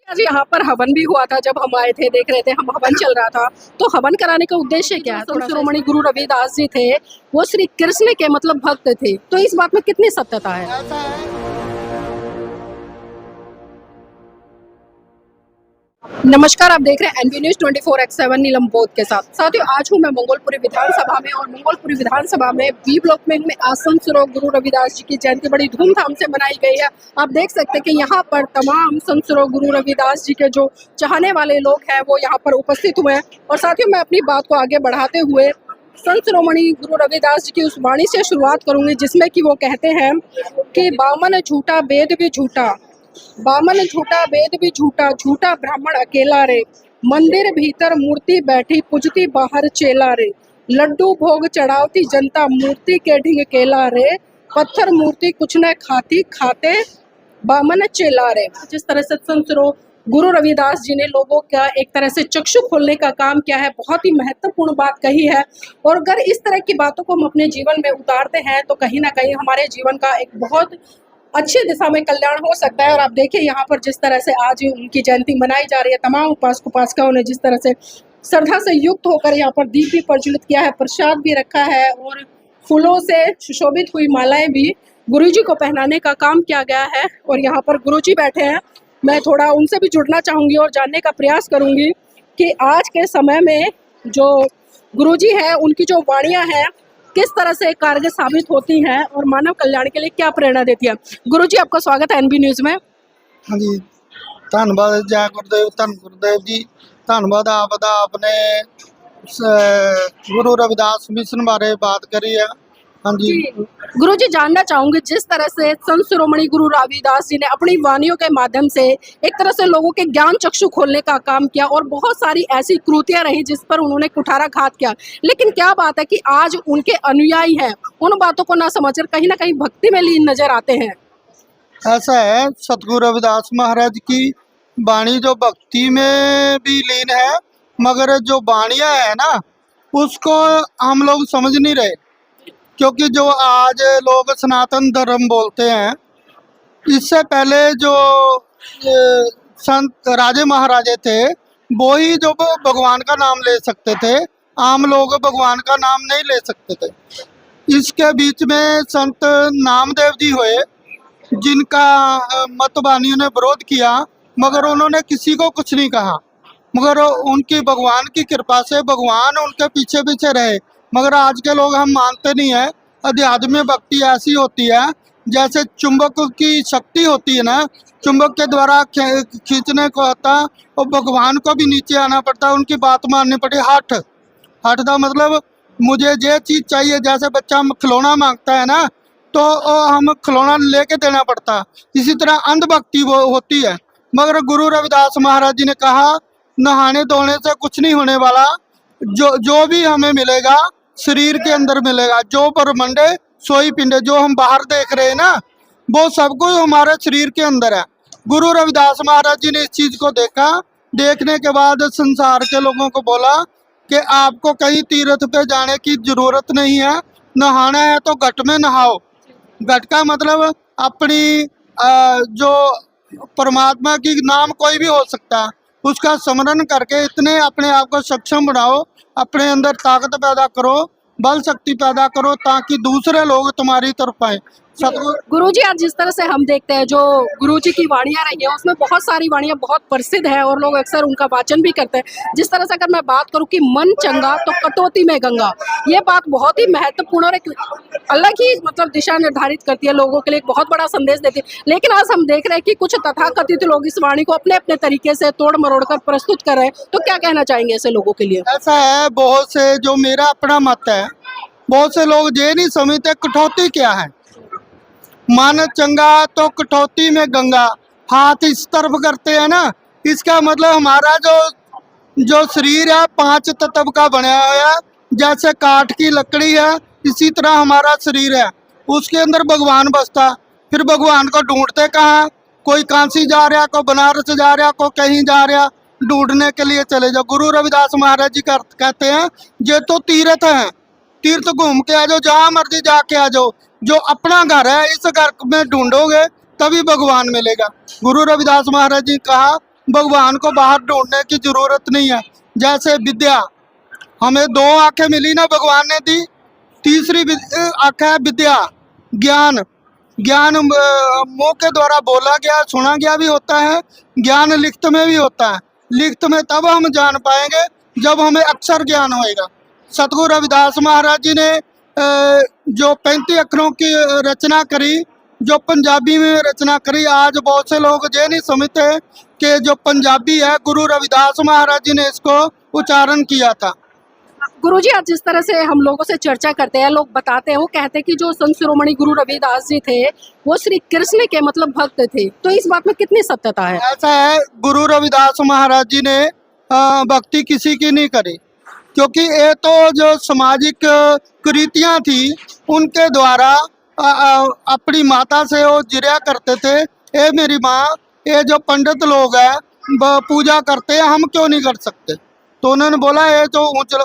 आज यहाँ पर हवन भी हुआ था। जब हम आए थे देख रहे थे, हम हवन चल रहा था, तो हवन कराने का उद्देश्य क्या है? संत शिरोमणि गुरु रविदास जी थे, वो श्री कृष्ण के मतलब भक्त थे, तो इस बात में कितनी सत्यता है? ऐसा है। नमस्कार, आप देख रहे हैं एनबी न्यूज 24x7 नीलम बोध के साथ। साथियों, आज हूँ मैं मंगोलपुरी विधानसभा में और मंगोलपुरी विधानसभा में बी ब्लॉक में आसन सिरो गुरु रविदास जी की जयंती बड़ी धूमधाम से मनाई गई है। आप देख सकते हैं कि यहाँ पर तमाम संत सिरो गुरु रविदास जी के जो चाहने वाले लोग हैं वो यहाँ पर उपस्थित हुए हैं। और साथियों, मैं अपनी बात को आगे बढ़ाते हुए संत शिरोमणि गुरु रविदास जी की उस वाणी से शुरुआत करूंगी जिसमें कि वो कहते हैं कि बामन झूठा वेद भी झूठा, बामन झूठा वेद भी झूठा, झूठा ब्राह्मण अकेला रे, मंदिर भीतर मूर्ति बैठी पूजती बाहर चेला रे, लड्डू भोग चढ़ावती जनता मूर्ति के ढिंग केला रे, पत्थर मूर्ति कुछ न खाती खाते बामन चेला रे। जिस तरह से संत गुरु रविदास जी ने लोगों का एक तरह से चक्षु खोलने का काम किया है, बहुत ही महत्वपूर्ण बात कही है। और अगर इस तरह की बातों को हम अपने जीवन में उतारते हैं तो कहीं ना कहीं हमारे जीवन का एक बहुत अच्छी दिशा में कल्याण हो सकता है। और आप देखिए यहाँ पर जिस तरह से आज उनकी जयंती मनाई जा रही है, तमाम उपासक उपासिकाओं ने जिस तरह से श्रद्धा से युक्त होकर यहाँ पर दीप भी प्रज्वलित किया है, प्रसाद भी रखा है और फूलों से सुशोभित हुई मालाएं भी गुरुजी को पहनाने का काम किया गया है। और यहाँ पर गुरुजी बैठे हैं, मैं थोड़ा उनसे भी जुड़ना चाहूँगी और जानने का प्रयास करूँगी कि आज के समय में जो गुरुजी है उनकी जो वाणियाँ हैं किस तरह से कारगर साबित होती हैं और मानव कल्याण के लिए क्या प्रेरणा देती है। गुरुजी, आपका स्वागत है एनबी न्यूज़ में। हाँ जी, धन्यवाद। जय गुरुदेव, धन गुरुदेव जी, धन्यवाद। आपने गुरु रविदास मिशन बारे बात करी है। हाँ जी, गुरुजी, जानना चाहूंगी जिस तरह से संत शिरोमणि गुरु रविदास जी ने अपनी वाणियों के माध्यम से एक तरह से लोगों के ज्ञान चक्षु खोलने का काम किया और बहुत सारी ऐसी कृतियां रही जिस पर उन्होंने कुठाराघात किया, लेकिन क्या बात है कि आज उनके अनुयायी हैं उन बातों को ना समझकर कहीं ना कहीं भक्ति में लीन नजर आते हैं। ऐसा है। सतगुरु रविदास महाराज की वाणी जो भक्ति में भी लीन है, मगर जो वाणियाँ है ना उसको हम लोग समझ नहीं रहे। क्योंकि जो आज लोग सनातन धर्म बोलते हैं, इससे पहले जो संत राजे महाराजे थे वो ही जो भगवान का नाम ले सकते थे, आम लोग भगवान का नाम नहीं ले सकते थे। इसके बीच में संत नामदेव जी हुए जिनका मतवानियों ने विरोध किया, मगर उन्होंने किसी को कुछ नहीं कहा। मगर उनकी भगवान की कृपा से भगवान उनके पीछे पीछे रहे। मगर आज के लोग हम मानते नहीं है। आध्यात्मिक भक्ति ऐसी होती है जैसे चुंबक की शक्ति होती है ना, चुंबक के द्वारा खींचने को आता है और भगवान को भी नीचे आना पड़ता है, उनकी बात माननी पड़ती है। हठ का मतलब मुझे ये चीज़ चाहिए। जैसे बच्चा खिलौना मांगता है ना तो हम खिलौना लेके देना पड़ता है, इसी तरह अंधभक्ति वो होती है। मगर गुरु रविदास महाराज जी ने कहा नहाने धोने से कुछ नहीं होने वाला, जो भी हमें मिलेगा शरीर के अंदर मिलेगा। जो परमंडे सोई पिंडे, जो हम बाहर देख रहे हैं ना वो सब कुछ हमारे शरीर के अंदर है। गुरु रविदास महाराज जी ने इस चीज़ को देखा। देखने के बाद संसार के लोगों को बोला कि आपको कहीं तीर्थ पे जाने की जरूरत नहीं है, नहाना है तो घट में नहाओ। घट का मतलब अपनी जो परमात्मा की नाम कोई भी हो सकता है, उसका स्मरण करके इतने अपने आप को सक्षम बनाओ, अपने अंदर ताकत पैदा करो, बल शक्ति पैदा करो, ताकि दूसरे लोग तुम्हारी तरफ आए। गुरुजी, आज जिस तरह से हम देखते हैं जो गुरुजी की वाणियाँ रही हैं उसमें बहुत सारी वाणियाँ बहुत प्रसिद्ध है और लोग अक्सर उनका वाचन भी करते हैं। जिस तरह से अगर मैं बात करूं कि मन चंगा तो कटौती में गंगा, ये बात बहुत ही महत्वपूर्ण और एक अलग ही मतलब दिशा निर्धारित करती है, लोगों के लिए एक बहुत बड़ा संदेश देती है। लेकिन आज हम देख रहे हैं कि कुछ तथाकथित लोग इस वाणी को अपने अपने तरीके से तोड़ मरोड़ कर प्रस्तुत कर रहे हैं, तो क्या कहना चाहेंगे ऐसे लोगों के लिए? ऐसा है, बहुत से जो मेरा अपना मत है, बहुत से लोग ये नहीं समझते कटौती क्या है। मन चंगा तो कटौती में गंगा, हाथ इस तरफ करते हैं ना, इसका मतलब हमारा जो शरीर है 5 तत्व का बना हुआ है। जैसे काठ की लकड़ी है इसी तरह हमारा शरीर है, उसके अंदर भगवान बसता। फिर भगवान को ढूंढते कहाँ, कोई काशी जा रहा, कोई बनारस जा रहा, कोई कहीं जा रहा, ढूंढने के लिए चले जाओ। गुरु रविदास महाराज जी कहते हैं ये तो तीर्थ है, तीर्थ घूम के आ जाओ, जहाँ मर्जी जाके आ जाओ। जो अपना घर है इस घर में ढूंढोगे तभी भगवान मिलेगा। गुरु रविदास महाराज जी कहा भगवान को बाहर ढूंढने की जरूरत नहीं है। जैसे विद्या, हमें दो आंखें मिली ना भगवान ने दी, तीसरी आंख है विद्या, ज्ञान। ज्ञान मुंह के द्वारा बोला गया सुना गया भी होता है, ज्ञान लिखित में भी होता है। लिखित में तब हम जान पाएंगे जब हमें अक्षर ज्ञान होएगा। सतगुरु रविदास महाराज जी ने जो 35 अक्षरों की रचना करी, जो पंजाबी में रचना करी, आज बहुत से लोग ये नहीं समझते कि जो पंजाबी है गुरु रविदास महाराज जी ने इसको उच्चारण किया था। गुरुजी, आज जिस तरह से हम लोगों से चर्चा करते हैं, लोग बताते हैं, वो कहते हैं कि जो संत शिरोमणि गुरु रविदास जी थे वो श्री कृष्ण के मतलब भक्त थे, तो इस बात में कितनी सत्यता है? ऐसा है, गुरु रविदास महाराज जी ने भक्ति किसी की नहीं करी, क्योंकि ये तो जो सामाजिक कुरीतियां थी उनके द्वारा अपनी माता से वो जिरया करते थे। ये मेरी माँ, ये जो पंडित लोग हैं पूजा करते हैं, हम क्यों नहीं कर सकते? तो उन्होंने बोला ये जो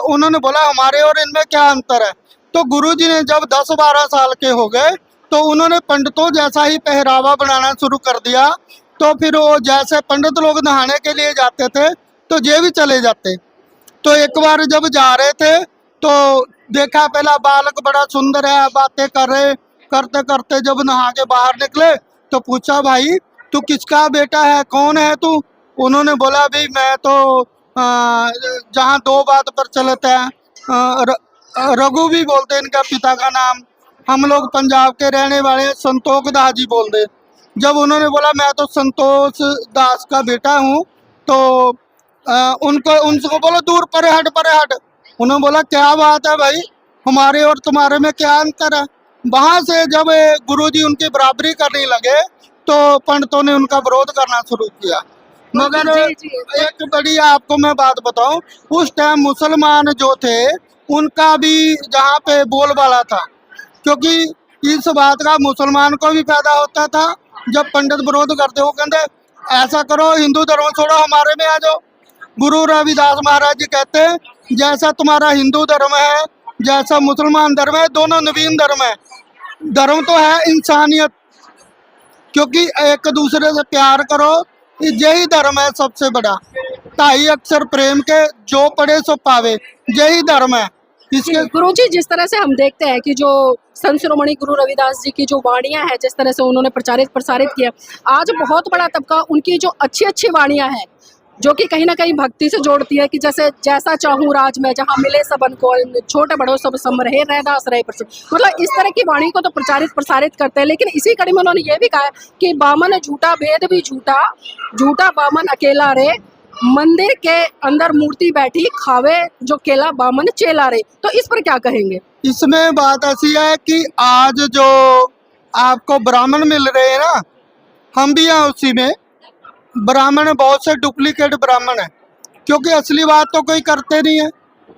उन्होंने बोला हमारे और इनमें क्या अंतर है? तो गुरुजी ने जब 10-12 साल के हो गए तो उन्होंने पंडितों जैसा ही पहरावा बनाना शुरू कर दिया। तो फिर वो जैसे पंडित लोग नहाने के लिए जाते थे तो ये भी चले जाते। तो एक बार जब जा रहे थे तो देखा पहला बालक बड़ा सुंदर है, बातें कर रहे, करते करते जब नहा के बाहर निकले तो पूछा, भाई तू किसका बेटा है, कौन है तू? उन्होंने बोला, भाई मैं तो जहाँ दो बात पर चलता है, रघु भी बोलते हैं इनका पिता का नाम, हम लोग पंजाब के रहने वाले संतोष दास जी बोलते। जब उन्होंने बोला मैं तो संतोष दास का बेटा हूँ, तो उनको बोलो दूर परे हट परे हट। उन्होंने बोला क्या बात है भाई, हमारे और तुम्हारे में क्या अंतर है? वहां से जब गुरुजी उनकी बराबरी करने लगे तो पंडितों ने उनका विरोध करना शुरू किया। मगर एक बड़ी आपको मैं बात बताऊं, उस टाइम मुसलमान जो थे उनका भी जहाँ पे बोलबाला था, क्योंकि इस बात का मुसलमान को भी फायदा होता था। जब पंडित विरोध करते वो कहते ऐसा करो, हिंदू धर्म छोड़ो, हमारे में आ जाओ। गुरु रविदास महाराज जी कहते हैं जैसा तुम्हारा हिंदू धर्म है, जैसा मुसलमान धर्म है, दोनों नवीन धर्म है। धर्म तो है इंसानियत, क्योंकि एक दूसरे से प्यार करो, यही धर्म है सबसे बड़ा। 2.5 अक्षर प्रेम के, जो पढ़े सो पावे, यही धर्म है। इसके गुरुजी, जिस तरह से हम देखते हैं कि जो संत शिरोमणि गुरु रविदास जी की जो वाणियां हैं, जिस तरह से उन्होंने प्रसारित किया, आज बहुत बड़ा तबका उनकी जो अच्छी वाणियां हैं जो कि कहीं ना कहीं भक्ति से जोड़ती है, कि जैसे जैसा चाहूँ राज में, जहाँ मिले सबन को, छोटे बड़ों सब सम रहे, रहदास रहे प्रसन्न। मतलब इस तरह की वाणी को तो प्रसारित करते हैं, लेकिन इसी कड़ी में उन्होंने ये भी कहा कि बामन झूठा, वेद भी झूठा, झूठा बामन अकेला रे, मंदिर के अंदर मूर्ति बैठी, खावे जो केला बामन चेला रे। तो इस पर क्या कहेंगे? इसमें बात ऐसी है कि आज जो आपको ब्राह्मण मिल रहे हैं ना, हम भी हैं उसी में। ब्राह्मण बहुत से डुप्लीकेट ब्राह्मण है, क्योंकि असली बात तो कोई करते नहीं है।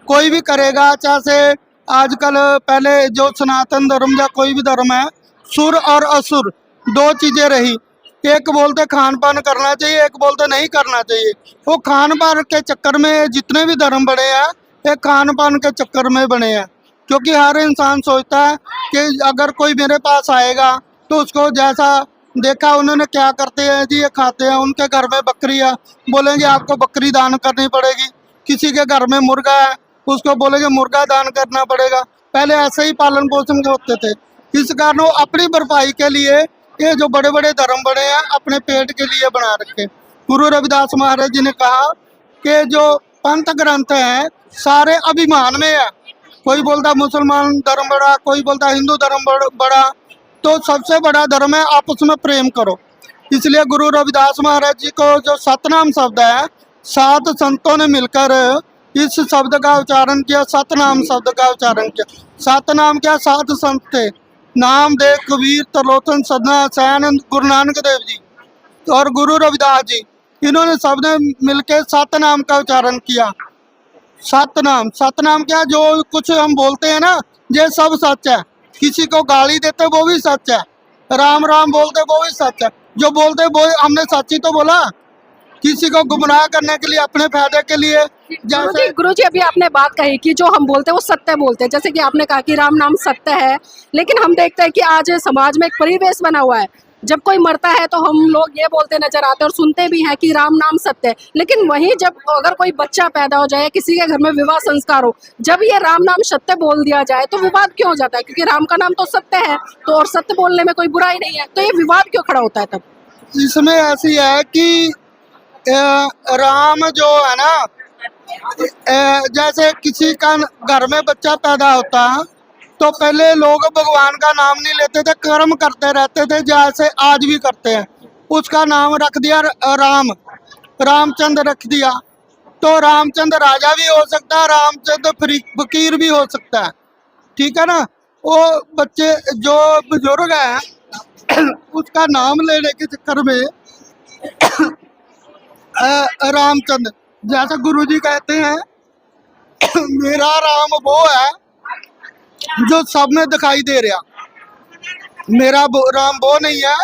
कोई भी करेगा, चाहे आजकल पहले जो सनातन धर्म या कोई भी धर्म है, सुर और असुर दो चीजें रही। एक बोलते खान पान करना चाहिए, एक बोलते नहीं करना चाहिए। वो खान पान के चक्कर में जितने भी धर्म बने हैं, ये खान पान के चक्कर में बने हैं। क्योंकि हर इंसान सोचता है कि अगर कोई मेरे पास आएगा तो उसको जैसा देखा उन्होंने क्या करते हैं जी, ये खाते हैं। उनके घर में बकरी है, बोलेंगे आपको बकरी दान करनी पड़ेगी। किसी के घर में मुर्गा है, उसको बोलेंगे मुर्गा दान करना पड़ेगा। पहले ऐसे ही पालन पोषण होते थे। इस कारण वो अपनी भरपाई के लिए ये जो बड़े बड़े धर्म बने हैं, अपने पेट के लिए बना रखे। गुरु रविदास महाराज जी ने कहा कि जो पंथ ग्रंथ हैं सारे अभिमान में है। कोई बोलता मुसलमान धर्म बड़ा, कोई बोलता हिंदू धर्म बड़ा, तो सबसे बड़ा धर्म है आपस में प्रेम करो। इसलिए गुरु रविदास महाराज जी को जो सतनाम शब्द है, 7 संतों ने मिलकर इस शब्द का उच्चारण किया, सतनाम शब्द का उच्चारण किया। सतनाम क्या, 7 संत थे, नामदेव, कबीर, त्रिलोचन, सदना, सयानंद, गुरु नानक देव जी और गुरु रविदास जी। इन्होंने सबने मिलकर सतनाम का उच्चारण किया। सतनाम क्या, जो कुछ हम बोलते हैं ना, ये सब सच है। किसी को गाली देते वो भी सच है, राम राम बोलते वो भी सच है। जो बोलते वो हमने सच ही तो बोला। किसी को गुमराह करने के लिए, अपने फायदे के लिए। जैसे गुरुजी, अभी आपने बात कही कि जो हम बोलते हैं वो सत्य बोलते हैं, जैसे कि आपने कहा कि राम नाम सत्य है, लेकिन हम देखते हैं कि आज समाज में एक परिवेश बना हुआ है जब कोई मरता है तो हम लोग ये बोलते नजर आते हैं और सुनते भी हैं कि राम नाम सत्य है, लेकिन वहीं जब अगर कोई बच्चा पैदा हो जाए, किसी के घर में विवाह संस्कार हो, जब ये राम नाम सत्य बोल दिया जाए तो विवाद क्यों हो जाता है? क्योंकि राम का नाम तो सत्य है, तो और सत्य बोलने में कोई बुराई नहीं है, तो ये विवाद क्यों खड़ा होता है तब? इसमें ऐसी है कि राम जो है ना, जैसे किसी का घर में बच्चा पैदा होता है तो पहले लोग भगवान का नाम नहीं लेते थे, कर्म करते रहते थे, जैसे आज भी करते हैं। उसका नाम रख दिया राम, रामचंद्र रख दिया, तो रामचंद्र राजा भी हो सकता है, रामचंद्र फकीर भी हो सकता है, ठीक है ना। वो बच्चे जो बुजुर्ग हैं उसका नाम लेने के चक्कर में रामचंद्र, जैसा गुरुजी कहते हैं मेरा राम वो है जो सब में दिखाई दे रहा, मेरा राम वो नहीं है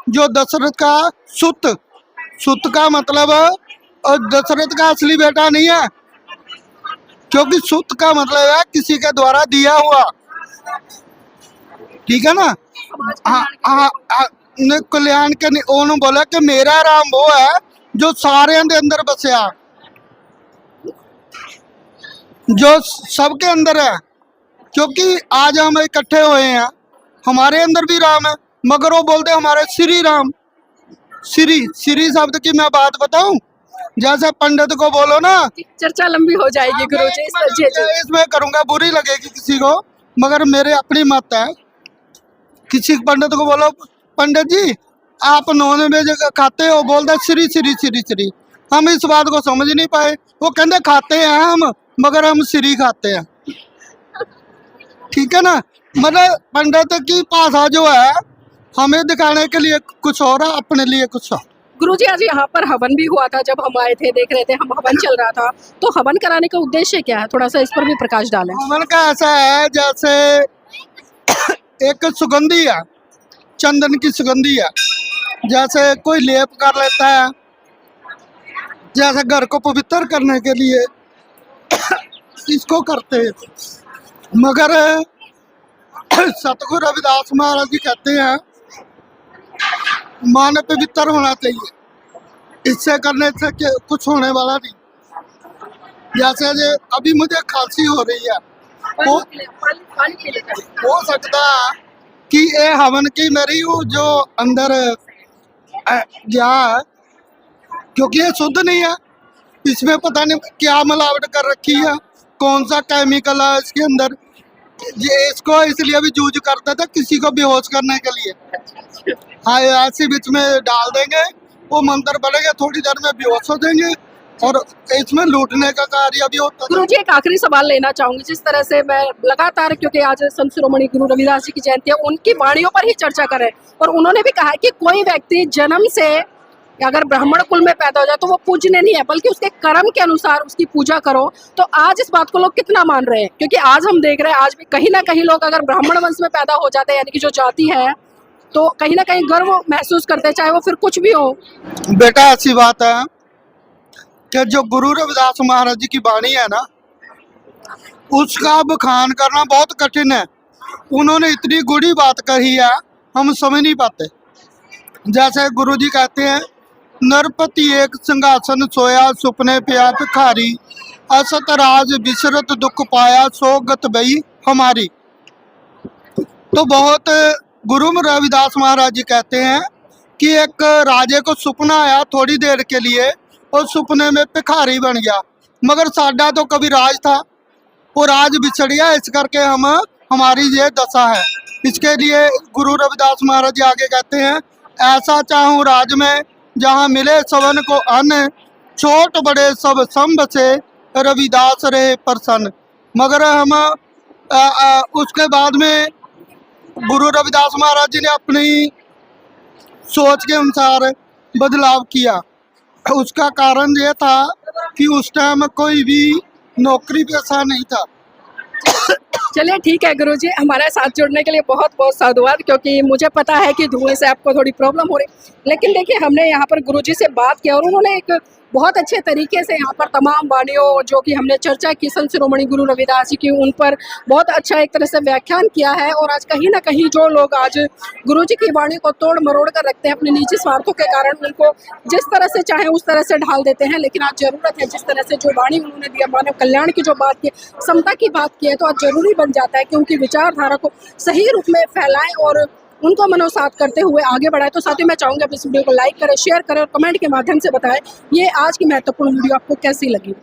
जो दशरथ का सुत, सुत का मतलब और दशरथ का असली बेटा नहीं है, क्योंकि सुत का मतलब है किसी के द्वारा दिया हुआ, ठीक है ना। हाँ, कल्याण के उन्होंने बोला कि मेरा राम वो है जो सारे के अंदर बसया, जो सबके अंदर है, क्योंकि आज हम इकट्ठे हुए हैं, हमारे अंदर भी राम है, मगर वो बोलते हमारे श्री राम। श्री शब्द की मैं बात बताऊं, जैसे पंडित को बोलो ना, चर्चा लंबी हो जाएगी गुरुजी, इसमें करूंगा, बुरी लगेगी किसी को, मगर मेरे अपनी मत है। किसी पंडित को बोलो पंडित जी आप नॉन वेज खाते हो, बोलता श्री श्री श्री श्री, हम इस बात को समझ नहीं पाए, वो कहते खाते हैं हम, मगर हम श्री खाते हैं, ठीक है ना। मतलब पंडित की भाषा जो है हमें दिखाने के लिए कुछ और है, अपने लिए कुछ और। गुरुजी आज यहाँ पर हवन भी हुआ था, जब हम आए थे देख रहे थे, हम हवन चल रहा था, तो हवन कराने का उद्देश्य क्या है, थोड़ा सा इस पर भी प्रकाश डालें। हवन का ऐसा है जैसे एक सुगंधी है, चंदन की सुगंधी है, जैसे कोई लेप कर लेता है, जैसे घर को पवित्र करने के लिए इसको करते हैं, मगर सतगुरु रविदास महाराज जी कहते हैं मन पवित्र होना चाहिए, इससे करने से कुछ होने वाला नहीं। जैसे अभी मुझे खांसी हो रही है, हो सकता है कि ये हवन की मेरी जो अंदर गया, क्योंकि ये शुद्ध नहीं है, इसमें पता नहीं क्या मिलावट कर रखी है, कौन सा केमिकल है इसके अंदर, ये इसको इसलिए भी यूज करते थे किसी को बेहोश करने के लिए। हाँ, ऐसे बीच में डाल देंगे, वो मंत्र बनेगा, थोड़ी देर में बेहोश हो जाएंगे और इसमें लूटने का कार्य भी होता है। गुरुजी एक आखिरी सवाल लेना चाहूंगी, जिस तरह से मैं लगातार, क्योंकि आज संत शिरोमणि गुरु रविदास जी की जयंती है, उनकी वाणियों पर ही चर्चा करें, और उन्होंने भी कहा है कि कोई व्यक्ति जन्म से अगर ब्राह्मण कुल में पैदा हो जाए तो वो पूजने नहीं है, बल्कि उसके कर्म के अनुसार उसकी पूजा करो। तो आज इस बात को लोग कितना मान रहे हैं? क्योंकि आज हम देख रहे हैं, आज भी कहीं ना कहीं लोग अगर ब्राह्मण वंश में पैदा हो जाते हैं, यानी कि जो जाति है, तो कहीं ना कहीं गर्व महसूस करते हैं, चाहे वो फिर कुछ भी हो। बेटा ऐसी बात है कि जो गुरु रविदास महाराज जी की वाणी है ना, उसका बखान करना बहुत कठिन है। उन्होंने इतनी गूढ़ी बात कही है, हम समझ नहीं पाते। जैसे गुरु जी कहते हैं, नरपति एक सिंहासन सोया, सुपने पिया भिखारी, असत राज विसरत दुख पाया, सो गत भई हमारी। तो बहुत गुरु रविदास महाराज जी कहते हैं कि एक राजे को सपना आया थोड़ी देर के लिए, और सपने में भिखारी बन गया, मगर साडा तो कभी राज था, वो राज बिछड़ गया, इस करके हमारी ये दशा है। इसके लिए गुरु रविदास महाराज जी आगे कहते हैं, ऐसा चाहूँ राज में जहाँ मिले सवन को अन्न, छोट बड़े सब संभ से रविदास रहे प्रसन्न। मगर हम उसके बाद में गुरु रविदास महाराज जी ने अपनी सोच के अनुसार बदलाव किया। उसका कारण ये था कि उस टाइम कोई भी नौकरी पेशा नहीं था। चलिए ठीक है गुरुजी, हमारे साथ जुड़ने के लिए बहुत बहुत साधुवाद, क्योंकि मुझे पता है कि धुएं से आपको थोड़ी प्रॉब्लम हो रही, लेकिन देखिए हमने यहाँ पर गुरुजी से बात किया और उन्होंने एक बहुत अच्छे तरीके से यहाँ पर तमाम वाणियों जो कि हमने चर्चा की संत शिरोमणि गुरु रविदास जी की, उन पर बहुत अच्छा एक तरह से व्याख्यान किया है। और आज कहीं ना कहीं जो लोग आज गुरु जी की वाणी को तोड़ मरोड़ कर रखते हैं अपने निजी स्वार्थों के कारण, उनको जिस तरह से चाहे उस तरह से ढाल देते हैं। लेकिन आज जरूरत है, जिस तरह से जो वाणी उन्होंने दिया, मानव कल्याण की जो बात की, समता की बात की है, तो आज जरूरी बन जाता है कि उनकी विचारधारा को सही रूप में फैलाएं और उनको मनोसात करते हुए आगे बढ़ाए। तो साथ ही मैं चाहूँगी आप इस वीडियो को लाइक करें, शेयर करें और कमेंट के माध्यम से बताएं ये आज की महत्वपूर्ण वीडियो आपको कैसी लगी।